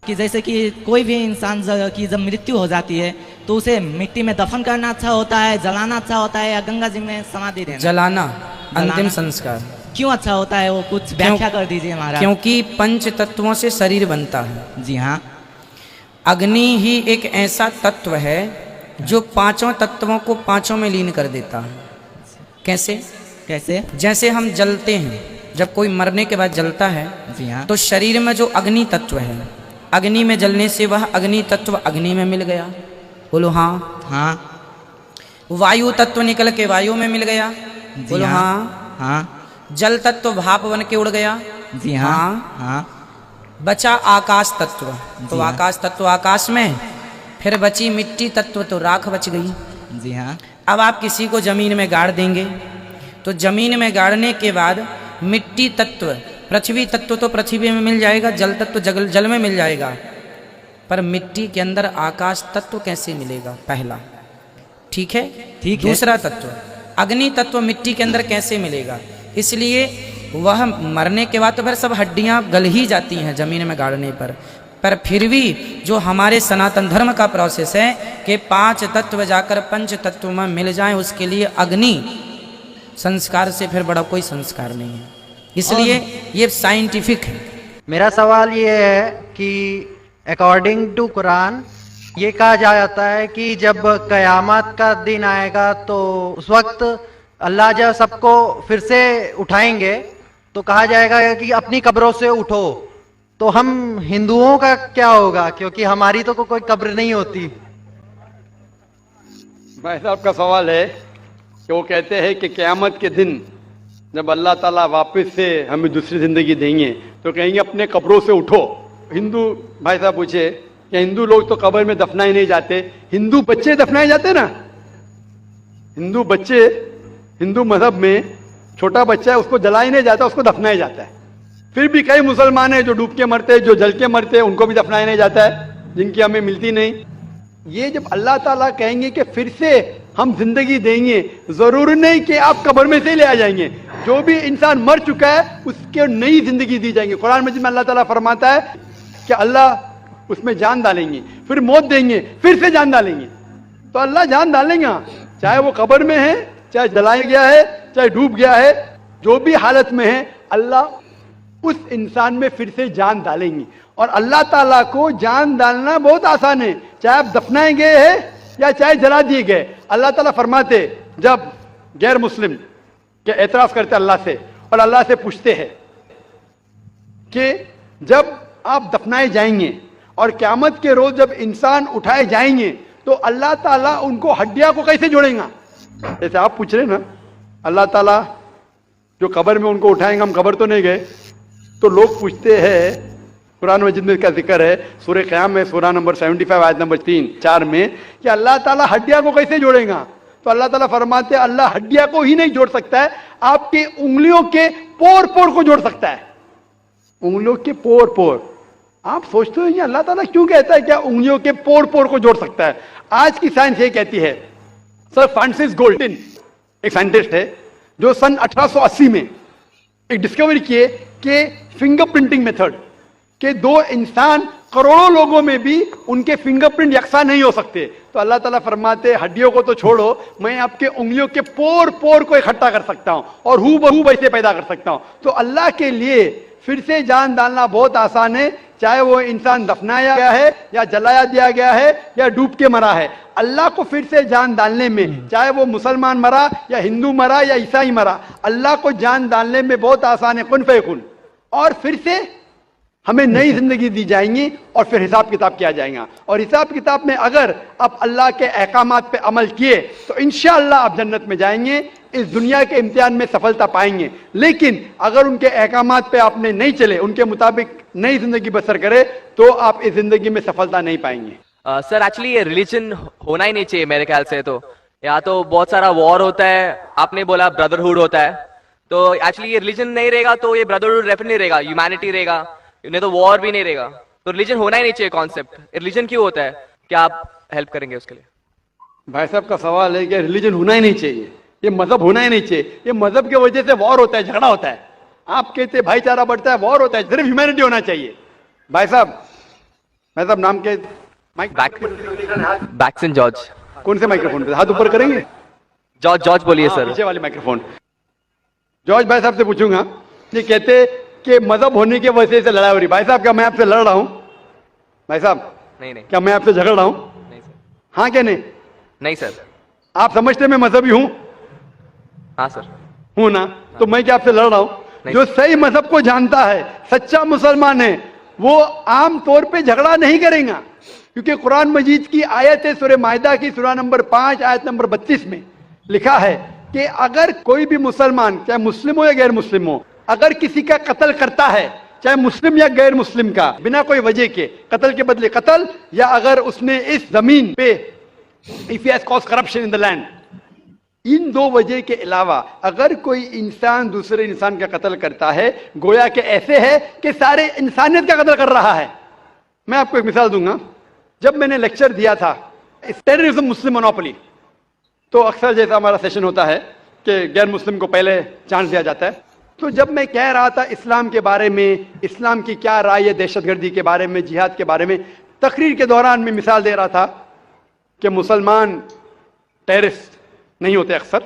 कि जैसे कि कोई भी इंसान की जब मृत्यु हो जाती है तो उसे मिट्टी में दफन करना अच्छा होता है, जलाना अच्छा होता है, या गंगा जी में समाधि देना? जलाना, अंतिम जलाना। संस्कार। क्यों अच्छा होता है वो कुछ व्याख्या कर दीजिए महाराज। क्योंकि पंच तत्वों से शरीर बनता है। जी हाँ। अग्नि ही एक ऐसा तत्व है जो पांचों तत्वों को पांचों में लीन कर देता है। कैसे? कैसे? जैसे हम जलते हैं, जब कोई मरने के बाद जलता है जी हाँ। तो शरीर में जो अग्नि तत्व है, अग्नि में जलने से वह अग्नि तत्व अग्नि में मिल गया। बोलो हाँ। हाँ। वायु तत्व निकल के वायु में मिल गया। बोलो हाँ। हाँ। जल तत्व भाप बन के उड़ गया। जी हाँ। हाँ। बचा आकाश तत्व, तो हाँ। आकाश तत्व आकाश में, फिर बची मिट्टी तत्व तो राख बच गई। जी हाँ। अब आप किसी को जमीन में गाड़ देंगे तो जमीन में गाड़ने के बाद मिट्टी तत्व, पृथ्वी तत्व तो पृथ्वी में मिल जाएगा, जल तत्व जल में मिल जाएगा, पर मिट्टी के अंदर आकाश तत्व कैसे मिलेगा? पहला, ठीक है। ठीक है। दूसरा तत्व अग्नि तत्व मिट्टी के अंदर कैसे मिलेगा? इसलिए वह मरने के बाद तो फिर सब हड्डियां गल ही जाती हैं जमीन में गाड़ने पर फिर भी जो हमारे सनातन धर्म का प्रोसेस है कि पांच तत्व जाकर पंच तत्व में मिल जाएं, उसके लिए अग्नि संस्कार से फिर बड़ा कोई संस्कार नहीं है। इसलिए ये साइंटिफिक है। मेरा सवाल ये है कि अकॉर्डिंग टू कुरान ये कहा जाता है कि जब कयामत का दिन आएगा तो उस वक्त अल्लाह जब सबको फिर से उठाएंगे तो कहा जाएगा कि अपनी कब्रों से उठो। तो हम हिंदुओं का क्या होगा, क्योंकि हमारी तो कोई कब्र नहीं होती। भाई साहब का सवाल है कि वो कहते हैं कि क़यामत के दिन जब अल्लाह ताला वापस से हमें दूसरी ज़िंदगी देंगे तो कहेंगे अपने कब्रों से उठो। हिंदू भाई साहब पूछे कि हिंदू लोग तो कब्र में दफनाए नहीं जाते, हिंदू बच्चे दफनाए जाते ना। हिंदू बच्चे, हिंदू मजहब में छोटा बच्चा है उसको जलाया नहीं जाता, उसको दफनाया जाता है। फिर भी कई मुसलमान हैं जो डूब के मरते हैं, जो जल के मरते हैं, उनको भी दफनाया नहीं जाता है, जिनकी हमें मिलती नहीं। ये जब अल्लाह ताला कहेंगे कि फिर से हम जिंदगी देंगे, जरूरी नहीं कि आप कब्र में से ले आ जाएंगे। जो भी इंसान मर चुका है उसके नई जिंदगी दी जाएंगे। कुरान मजीद में अल्लाह ताला फरमाता है कि अल्लाह उसमें जान डालेंगे, फिर मौत देंगे, फिर से जान डालेंगे। तो अल्लाह जान डालेंगे, चाहे वो कब्र में है, चाहे जलाया गया है, चाहे डूब गया है, जो भी हालत में है अल्लाह उस इंसान में फिर से जान डालेंगे। और अल्लाह ताला को जान डालना बहुत आसान है, चाहे आप दफनाए गए हैं या चाहे जला दिए गए। अल्लाह ताला फरमाते जब गैर मुस्लिम के एतराज करते अल्लाह से और अल्लाह से पूछते हैं कि जब आप दफनाए जाएंगे और क़यामत के रोज जब इंसान उठाए जाएंगे तो अल्लाह ताला उनको हड्डियां को कैसे जोड़ेगा? जैसे आप पूछ रहे ना, अल्लाह ताला जो कब्र में उनको उठाएंगे, हम कब्र तो नहीं गए, तो लोग पूछते हैं, कुरान मजीद में इसका जिक्र है सूरह क़याम में, सूरह नंबर 75 आयत नंबर 3-4 में, कि अल्लाह ताला हड्डियां को कैसे जोड़ेगा? तो अल्लाह ताला फरमाते हैं अल्लाह हड्डियां को ही नहीं जोड़ सकता है, आपकी उंगलियों के पोर पोर को जोड़ सकता है। उंगलियों के पोर पोर। आप सोचते हो अल्लाह ताला क्यों कहता है क्या उंगलियों के पोर पोर को जोड़ सकता है? आज की साइंस ये कहती है, सर फ्रांसिस गोल्डन एक साइंटिस्ट है जो सन 1880 में एक डिस्कवरी किए कि फिंगरप्रिंटिंग मेथड के दो इंसान करोड़ों लोगों में भी उनके फिंगरप्रिंट यकसा नहीं हो सकते। तो अल्लाह ताला फरमाते हड्डियों को तो छोड़ो, मैं आपके उंगलियों के पोर पोर को इकट्ठा कर सकता हूं और हू बहू वैसे पैदा कर सकता हूं। तो अल्लाह के लिए फिर से जान डालना बहुत आसान है, चाहे वो इंसान दफनाया गया है या जलाया दिया गया है या डूब के मरा है। अल्लाह को फिर से जान डालने में, चाहे वो मुसलमान मरा या हिंदू मरा या ईसाई मरा, अल्लाह को जान डालने में बहुत आसान है, कुन फयकुन। और फिर से हमें नई जिंदगी दी जाएंगी और फिर हिसाब किताब किया जाएगा। और हिसाब किताब में अगर आप अल्लाह के अहकामात पे अमल किए तो इंशाअल्लाह आप जन्नत में जाएंगे, इस दुनिया के इम्तिहान में सफलता पाएंगे। लेकिन अगर उनके अहकामात पे आपने नहीं चले, उनके मुताबिक नई जिंदगी बसर करे, तो आप इस जिंदगी में सफलता नहीं पाएंगे। सर एक्चुअली ये रिलीजन होना ही नहीं चाहिए मेरे ख्याल से। तो यहाँ तो बहुत सारा वॉर होता है, आपने बोला ब्रदरहुड होता है, तो एक्चुअली ये रिलीजन नहीं रहेगा तो ये ब्रदरहुड डेफिनेटली नहीं रहेगा, ह्यूमैनिटी रहेगा, नहीं तो वॉर भी नहीं रहेगा। तो रिलीजन होना ही नहीं चाहिए कॉन्सेप्ट। रिलीजन क्यों होता है, क्या आप हेल्प करेंगे उसके लिए? भाई साहब का सवाल है कि रिलीजन होना ही नहीं चाहिए, ये मजहब होना ही नहीं चाहिए। ये मजहब की वजह से वॉर होता है, झगड़ा होता है। आप कहते भाईचारा बढ़ता है, वॉर होता है, सिर्फ ह्यूमैनिटी होना चाहिए। भाई साहब भाई साहब नाम के माइक बैक्सन जॉर्ज। कौन से माइक्रोफोन पे हाथ ऊपर करेंगे? जॉर्ज जॉर्ज बोलिए सर। पीछे वाले माइक्रोफोन। जॉर्ज भाई साहब से पूछूंगा, ये कहते कि मजहब होने की वजह से लड़ाई हो रही। भाई साहब क्या मैं आपसे लड़ रहा हूं? भाई साहब नहीं नहीं क्या मैं आपसे झगड़ रहा हूं? नहीं सर। हाँ क्या नहीं? नहीं सर। आप समझते मैं मजहबी हूं? हाँ सर। हूं ना? तो मैं क्या आपसे लड़ रहा हूं? जो सही मजहब को जानता है, सच्चा मुसलमान है, वो आम तौर पे झगड़ा नहीं करेगा, क्योंकि कुरान मजीद की आयत है सूरह माइदा की सूरह नंबर 5 आयत नंबर 32 में लिखा है कि अगर कोई भी मुसलमान, चाहे मुस्लिम हो या गैर मुस्लिम हो, अगर किसी का कत्ल करता है, चाहे मुस्लिम या गैर मुस्लिम का, बिना कोई वजह के कत्ल के बदले कत्ल, या अगर उसने इस जमीन पे if he has caused corruption in the land, इन दो वजह के अलावा अगर कोई इंसान दूसरे इंसान का कत्ल करता है, गोया के ऐसे है कि सारे इंसानियत का कत्ल कर रहा है। मैं आपको एक मिसाल दूंगा। जब मैंने लेक्चर दिया था टेररिज्म मुस्लिम मोनोपोली, तो अक्सर जैसा हमारा सेशन होता है कि गैर मुस्लिम को पहले चांस दिया जाता है, तो जब मैं कह रहा था इस्लाम के बारे में, इस्लाम की क्या राय है दहशतगर्दी के बारे में, जिहाद के बारे में, तकरीर के दौरान मैं मिसाल दे रहा था कि मुसलमान टेररिस्ट नहीं होते अक्सर,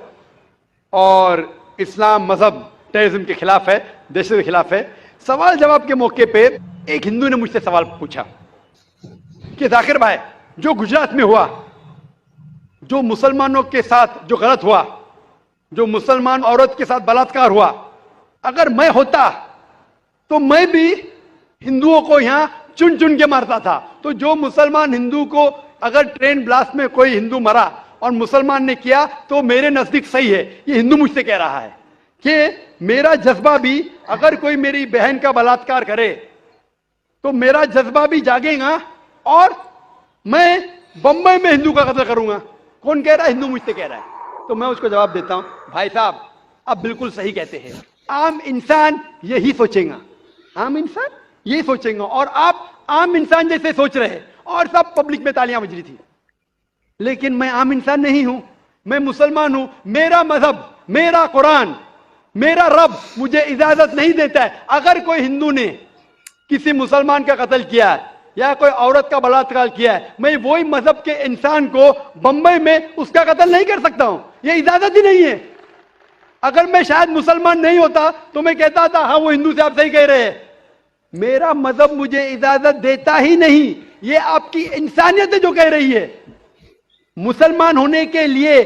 और इस्लाम मजहब टेररिज्म के खिलाफ है, दहशत के खिलाफ है। सवाल जवाब के मौके पे एक हिंदू ने मुझसे सवाल पूछा कि जाकिर भाई, जो गुजरात में हुआ, जो मुसलमानों के साथ जो गलत हुआ, जो मुसलमान औरत के साथ बलात्कार हुआ, अगर मैं होता तो मैं भी हिंदुओं को यहां चुन चुन के मारता था। तो जो मुसलमान हिंदू को, अगर ट्रेन ब्लास्ट में कोई हिंदू मरा और मुसलमान ने किया, तो मेरे नजदीक सही है। ये हिंदू मुझसे कह रहा है कि मेरा जज्बा भी, अगर कोई मेरी बहन का बलात्कार करे तो मेरा जज्बा भी जागेगा और मैं बंबई में हिंदू का कत्ल करूंगा। कौन कह रहा है? हिंदू मुझसे कह रहा है। तो मैं उसको जवाब देता हूं, भाई साहब आप बिल्कुल सही कहते हैं, आम इंसान यही सोचेगा, आम इंसान यही सोचेगा, और आप आम इंसान जैसे सोच रहे हैं, और सब पब्लिक में तालियां बज रही थी। लेकिन मैं आम इंसान नहीं हूं, मैं मुसलमान हूं। मेरा मजहब, मेरा कुरान, मेरा रब मुझे इजाजत नहीं देता है, अगर कोई हिंदू ने किसी मुसलमान का कत्ल किया है या कोई औरत का बलात्कार किया है, मैं वही मजहब के इंसान को बंबई में उसका कत्ल नहीं कर सकता हूं, यह इजाजत ही नहीं है। अगर मैं शायद मुसलमान नहीं होता तो मैं कहता था हाँ वो हिंदू से आप सही कह रहे हैं। मेरा मजहब मुझे इजाजत देता ही नहीं, ये आपकी इंसानियत है जो कह रही है। मुसलमान होने के लिए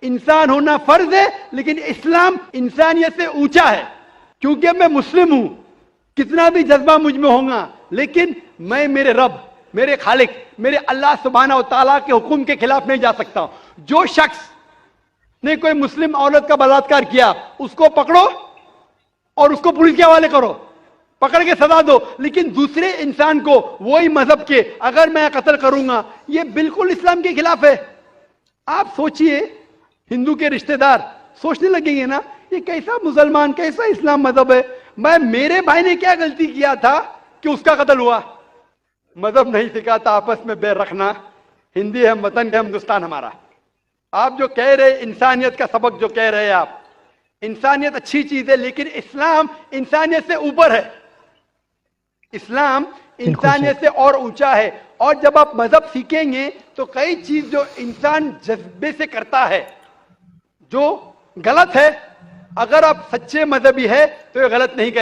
इंसान होना फर्ज है, लेकिन इस्लाम इंसानियत से ऊंचा है। क्योंकि मैं मुस्लिम हूं, कितना भी जज्बा मुझ में होगा, लेकिन मैं मेरे रब, मेरे खालिक, मेरे अल्लाह सुब्हाना व तआला के हुक्म के खिलाफ नहीं जा सकता हूं। जो शख्स ने कोई मुस्लिम औरत का बलात्कार किया, उसको पकड़ो और उसको पुलिस के हवाले करो, पकड़ के सजा दो, लेकिन दूसरे इंसान को वही मजहब के अगर मैं कत्ल करूंगा, ये बिल्कुल इस्लाम के खिलाफ है। आप सोचिए, हिंदू के रिश्तेदार सोचने लगेंगे ना, ये कैसा मुसलमान, कैसा इस्लाम मजहब है। मैं, मेरे भाई ने क्या गलती किया था कि उसका कत्ल हुआ? मजहब नहीं सिखाता आपस में बैर रखना। हिंदी है वतन है, हिंदुस्तान हमारा। आप जो कह रहे इंसानियत का सबक जो कह रहे हैं आप, इंसानियत अच्छी चीज है, लेकिन इस्लाम इंसानियत से ऊपर है। इस्लाम इंसानियत से और ऊंचा है। और जब आप मजहब सीखेंगे तो कई चीज जो इंसान जज्बे से करता है, जो गलत है, अगर आप सच्चे मजहबी है तो ये गलत नहीं कहेंगे।